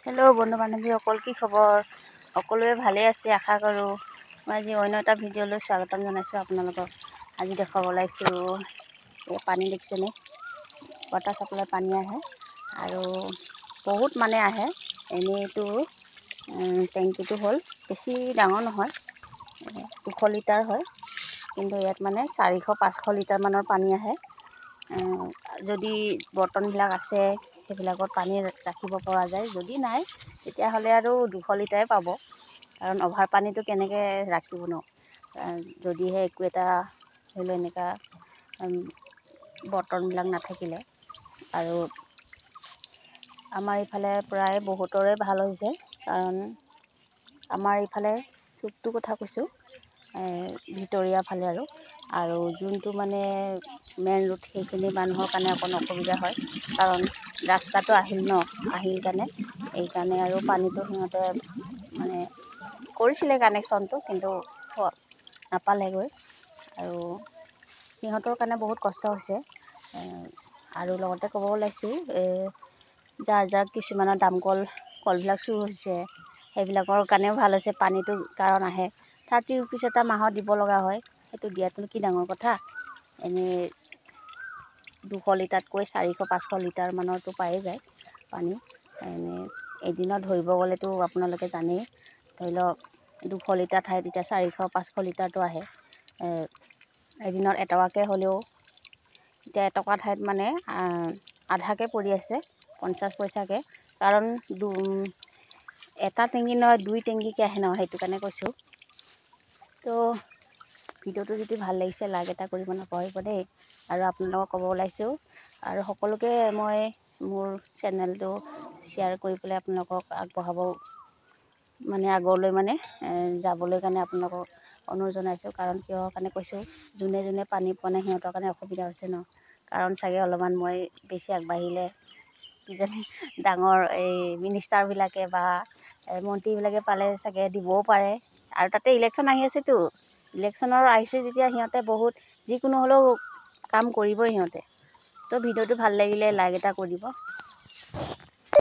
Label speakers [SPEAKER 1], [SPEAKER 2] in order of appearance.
[SPEAKER 1] Hello' বন্ধু বান্ধৱীসকল, কি খবৰ? সকলোৱে ভালে আছে আশা কৰোঁ। মই আজি অন্য এটা ভিডিঅ'লৈ স্বাগতম জনাইছোঁ আপোনালোকক। আজি দেখুৱাব ওলাইছোঁ এই পানী দেখিছেনে? ৱাটাৰ চাপ্লাই পানী আহে আৰু বহুত মানে আহে। এনেইতো টেংকিটো হ'ল বেছি ডাঙৰ নহয়, 200 লিটাৰ হয়, কিন্তু ইয়াত মানে 400-500 লিটাৰমানৰ পানী আহে। যদি বৰ্তনবিলাক আছে সেইবিলাকত পানী ৰাখিব পৰা যায়, যদি নাই তেতিয়াহ'লে আৰু 200 লিটাৰে পাব, কাৰণ অভাৰ পানীটো কেনেকৈ ৰাখিব ন। যদিহে একো এটা ধৰি লওক এনেকুৱা বৰ্তনবিলাক নাথাকিলে। আৰু আমাৰ ইফালে প্ৰায় বহুতৰে ভাল হৈছে, কাৰণ আমাৰ ইফালে চুকটো কথা কৈছোঁ, ভিতৰীয়া ফালে আৰু যোনটো মানে মেইন ৰোড সেইখিনি মানুহৰ কাৰণে অকণ অসুবিধা হয়, কাৰণ ৰাস্তাটো আহিল কাৰণে এইকাৰণে আৰু পানীটো সিহঁতে মানে কৰিছিলে কানেকশ্যনটো, কিন্তু নাপালেগৈ আৰু সিহঁতৰ কাৰণে বহুত কষ্ট হৈছে। আৰু লগতে ক'ব ওলাইছোঁ, যাৰ কিছুমানৰ কলবিলাক চুৰ হৈছে সেইবিলাকৰ কাৰণেও ভাল হৈছে। পানীটো কাৰণ আহে 30 ৰুপিজ এটা মাহত দিব লগা হয়, সেইটো দিয়াটো কি ডাঙৰ কথা। এনেই 200 লিটাৰতকৈ 400-500 লিটাৰমানৰতো পায়ে যায় পানী। এনেই এদিনত ধৰিব গ'লেতো আপোনালোকে জানেই, ধৰি লওক 200 লিটাৰ ঠাইত এতিয়া 400-500 লিটাৰটো আহে। এদিনত এটকাকৈ হ'লেও এতিয়া এটকা ঠাইত মানে আধাকৈ পৰি আছে, 50 পইচাকৈ, কাৰণ এটা টেংকি নহয় 2 টেংকিকৈ আহে ন, সেইটো কাৰণে কৈছোঁ। তো ভিডিঅ'টো যদি ভাল লাগিছে লাইক এটা কৰিব নাপাহৰিব দেই। আৰু আপোনালোকক ক'ব ওলাইছোঁ, আৰু সকলোকে মই মোৰ চেনেলটো শ্বেয়াৰ কৰি পেলাই আপোনালোকক আগবঢ়াব মানে আগলৈ মানে যাবলৈ কাৰণে আপোনালোকক অনুৰোধ জনাইছোঁ। কাৰণ কিহৰ কাৰণে কৈছোঁ, যোনে পানী পোৱা নাই সিহঁতৰ কাৰণে অসুবিধা হৈছে ন। কাৰণ চাগে অলপমান মই বেছি আগবাঢ়িলে কিজানি ডাঙৰ এই মিনিষ্টাৰবিলাকে বা মন্ত্ৰীবিলাকে পালে চাগে দিবও পাৰে। আৰু তাতে ইলেকশ্যন আহি আছেতো, ইলেকশ্যনৰ আহিছে যেতিয়া সিহঁতে বহুত যিকোনো হ'লেও কাম কৰিবই সিহঁতে। তো ভিডিঅ'টো ভাল লাগিলে লাইক এটা কৰি দিব।